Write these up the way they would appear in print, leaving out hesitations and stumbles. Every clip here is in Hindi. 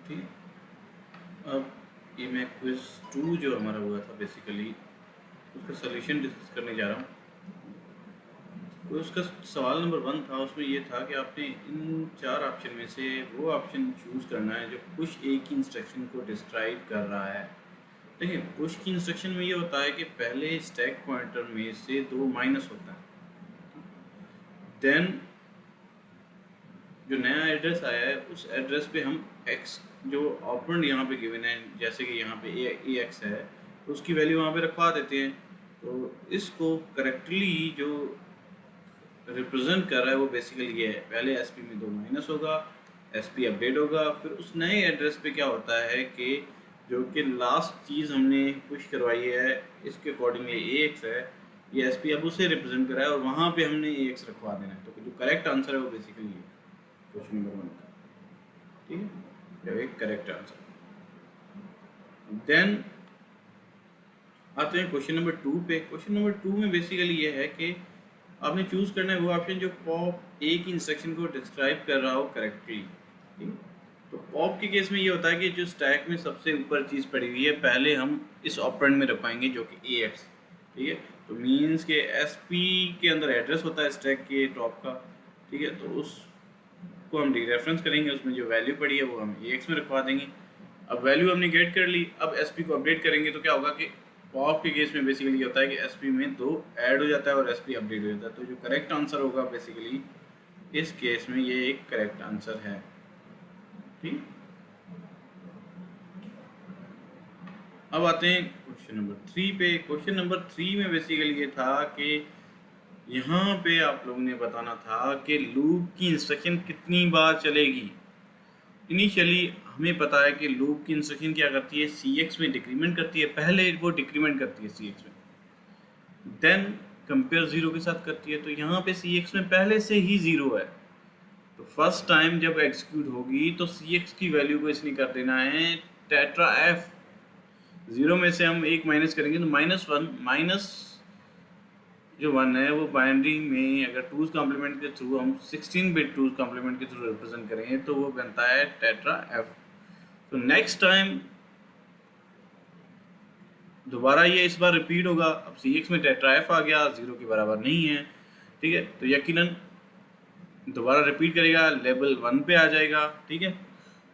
ठीक है। अब ये मैं क्विज 2 जो हमारा हुआ था बेसिकली उसका सोल्यूशन डिस्कस करने जा रहा हूँ। तो उसका सवाल नंबर 1 था, उसमें ये था कि आपने इन 4 ऑप्शन में से वो ऑप्शन चूज़ करना है जो पुश ए की इंस्ट्रक्शन को डिस्क्राइब कर रहा है। देखिए, पुश की इंस्ट्रक्शन में ये होता है कि पहले स्टैक पॉइंटर में से 2 माइनस होता है, देन जो नया एड्रेस आया है उस एड्रेस पे हम एक्स जो ऑपरेंड यहाँ पे गिवन है, जैसे कि यहाँ पे ए एक्स है, तो उसकी वैल्यू वहाँ पे रखवा देते हैं। तो इसको करेक्टली जो रिप्रेजेंट कर रहा है वो बेसिकली ये है, पहले एसपी में 2 माइनस होगा, एसपी अपडेट होगा, फिर उस नए एड्रेस पे क्या होता है कि जो कि लास्ट चीज़ हमने पुश करवाई है इसके अकॉर्डिंगली ए एक्स है, ये एसपी अब उसे रिप्रेजेंट कर रहा है और वहाँ पे हमने ए एक्स रखवा देना है। तो जो करेक्ट आंसर है वो बेसिकली ये क्वेश्चन नंबर 1 का, ठीक है, एक करेक्ट आंसर। देन आते हैं क्वेश्चन नंबर 2 पे। क्वेश्चन नंबर 2 में बेसिकली ये है कि आपने चूज करना है वो ऑप्शन जो पॉप ए की इंस्ट्रक्शन को डिस्क्राइब कर रहा हो करेक्टली। तो पॉप के केस में ये होता है कि जो स्टैक में सबसे ऊपर चीज़ पड़ी हुई है पहले हम इस ऑपरेंड में रखवाएंगे जो कि ए एक्स, ठीक है। तो मीन्स के एस पी के अंदर एड्रेस होता है स्टैक के टॉप का, ठीक है। तो उसको हम डी रेफरेंस करेंगे, उसमें जो वैल्यू पड़ी है वो हम ए एक्स में रखवा देंगे। अब वैल्यू हमने गेट कर ली, अब एस पी को अपडेट करेंगे तो क्या होगा कि पॉप के केस में बेसिकली होता है कि एसपी में 2 ऐड हो जाता है और एसपी अपडेट हो जाता है। तो जो करेक्ट आंसर होगा बेसिकली इस केस में ये एक करेक्ट आंसर है, ठीक। अब आते हैं क्वेश्चन नंबर 3 पे। क्वेश्चन नंबर 3 में बेसिकली ये था कि यहाँ पे आप लोगों ने बताना था कि लूप की इंस्ट्रक्शन कितनी बार चलेगी। इनिशियली हमें पता है कि लूप की इंस्ट्रक्शन क्या करती है, सी एक्स में डिक्रीमेंट करती है, पहले वो डिक्रीमेंट करती है सी एक्स में, देन कंपेयर 0 के साथ करती है। तो यहाँ पे सी एक्स में पहले से ही 0 है, तो फर्स्ट टाइम जब एग्जीक्यूट होगी तो सी एक्स की वैल्यू को इसने कर देना है टेट्रा एफ। 0 में से हम 1 माइनस करेंगे तो -1, माइनस जो 1 है वो बाइनरी में अगर टूज कॉम्प्लीमेंट के थ्रू हम 16 बिट टूज कॉम्प्लीमेंट के थ्रू रिप्रेजेंट करेंगे तो वो बनता है टेट्रा एफ। तो नेक्स्ट टाइम दोबारा ये इस बार रिपीट होगा। अब सी एक्स में टेट्रा एफ आ गया, 0 के बराबर नहीं है, ठीक है। तो यकीनन दोबारा रिपीट करेगा, लेवल 1 पे आ जाएगा, ठीक है।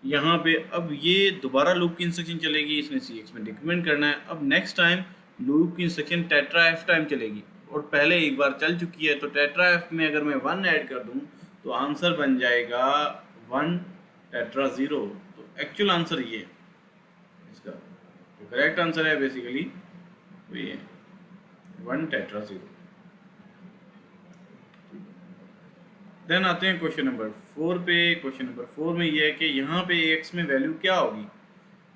यहाँ पे अब ये दोबारा लूप की इंस्ट्रक्शन चलेगी, इसने सी एक्स में डिक्रीमेंट करना है। अब नेक्स्ट टाइम लूप की इंस्ट्रक्शन टेट्रा एफ टाइम चलेगी और पहले एक बार चल चुकी है, तो टेट्रा एफ में अगर मैं 1 ऐड कर दूँ तो आंसर बन जाएगा 1 टेट्रा 0। तो एक्चुअल आंसर ये है इसका, तो करेक्ट आंसर है बेसिकली तो ये 1 टेट्रा 0। देन आते हैं क्वेश्चन नंबर 4 पे। क्वेश्चन नंबर 4 में ये है कि यहाँ पे एक्स में वैल्यू क्या होगी।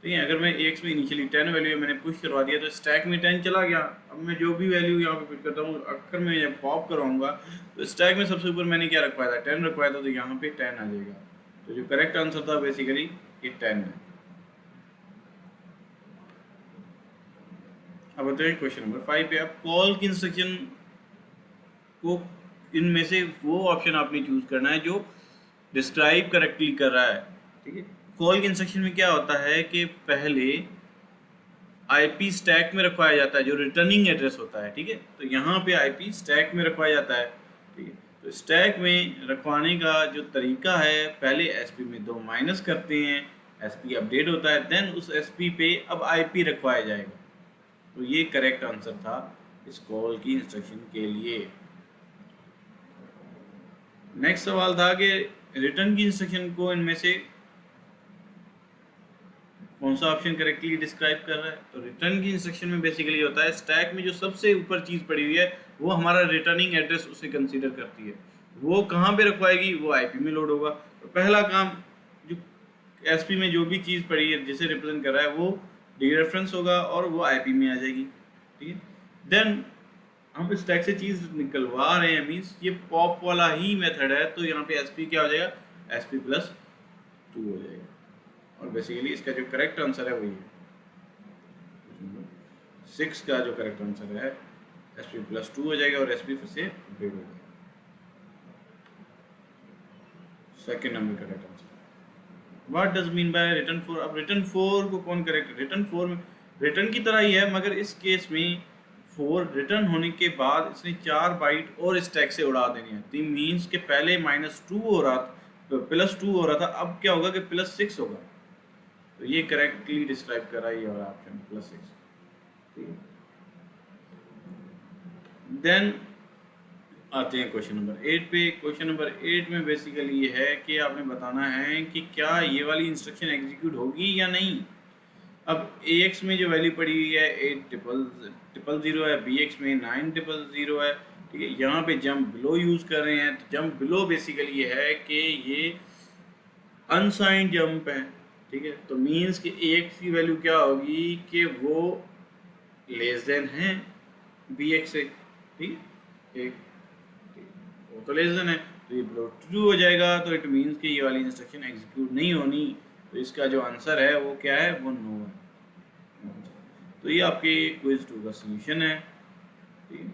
तो ये अगर मैं एक्स में इनिशियली 10 वैल्यू मैंने पुश करवा दिया तो स्टैक में 10 चला गया। अब मैं जो भी वैल्यू यहाँ पे पुश करता हूँ अगर मैं जब पॉप करवाऊंगा तो स्टैक में सबसे ऊपर मैंने क्या रखवाया था, 10 रखवाया था, तो यहाँ पे 10 आ जाएगा। तो जो करेक्ट आंसर था बेसिकली ये 10 है। अब आते हैं क्वेश्चन नंबर 5 पे। अब कॉल की इंस्ट्रक्शन को इनमें से वो ऑप्शन आपने चूज करना है जो डिस्क्राइब करेक्टली कर रहा है, ठीक है। कॉल के इंस्ट्रक्शन में क्या होता है कि पहले आईपी स्टैक में रखवाया जाता है जो रिटर्निंग एड्रेस होता है, ठीक है। तो यहाँ पे आईपी स्टैक में रखवाया जाता है, ठीक है। तो स्टैक में रखवाने का जो तरीका है, पहले एसपी में 2 माइनस करते हैं, एसपी अपडेट होता है, देन उस एसपी पे अब आईपी रखवाया जाएगा। तो ये करेक्ट आंसर था इस कॉल की इंस्ट्रक्शन के लिए। नेक्स्ट सवाल था कि रिटर्न की इंस्ट्रक्शन को इनमें से कौन सा ऑप्शन करेक्टली डिस्क्राइब कर रहा है। तो रिटर्न की इंस्ट्रक्शन में बेसिकली होता है स्टैक में जो सबसे ऊपर चीज़ पड़ी हुई है वो हमारा रिटर्निंग एड्रेस उसे कंसीडर करती है, वो कहाँ पे रखवाएगी, वो आईपी में लोड होगा। तो पहला काम जो एसपी में जो भी चीज़ पड़ी है जिसे रिप्रेजेंट कर रहा है वो डी रेफरेंस होगा और वो आईपी में आ जाएगी, ठीक है। देन हम स्टैक से चीज़ निकलवा रहे हैं, मीन्स ये पॉप वाला ही मेथड है, तो यहाँ पे एसपी क्या हो जाएगा, एसपी प्लस 2 हो जाएगा। और बेसिकली इसका जो करेक्ट आंसर है वही है 6 का जो करेक्ट आंसर है एसपी प्लस 2 हो जाएगा और एसपी फिर से अपडेट हो जाएगा। Second number correct answer. What does mean by return 4? अब रिटर्न 4 को कौन करेक्ट, रिटर्न 4 में रिटर्न की तरह ही है, मगर इस केस में 4 रिटर्न होने के बाद इसने 4 बाइट और स्टैक से उड़ा देनी है। तो मीन्स के पहले -2 हो रहा था, +2 हो रहा था, अब क्या होगा कि +6 होगा। तो ये करेक्टली डिस्क्राइब कर रहा है ये वाला ऑप्शन +6। ठीक है, देन आते हैं क्वेश्चन नंबर 8 पे। क्वेश्चन नंबर 8 में बेसिकली ये है कि आपने बताना है कि क्या ये वाली इंस्ट्रक्शन एग्जीक्यूट होगी या नहीं। अब AX में जो वैल्यू पड़ी हुई है 80000 है, BX में 9000 है। ठीक है, यहाँ पे जंप बिलो यूज़ कर रहे हैं, तो जंप बिलो बेसिकली ये है कि ये अनसाइंड जंप है। ठीक है, तो मीन्स कि AX की वैल्यू क्या होगी कि वो लेस देन है BX से। ठीक है, एक वो तो लेस देन है, तो ये बिलो ट्रू हो जाएगा, तो इट मीन्स कि ये वाली इंस्ट्रक्शन एग्जीक्यूट नहीं होनी। तो इसका जो आंसर है वो क्या है, वो नो है। तो ये आपके क्विज 2 का सॉल्यूशन है। ठीक है।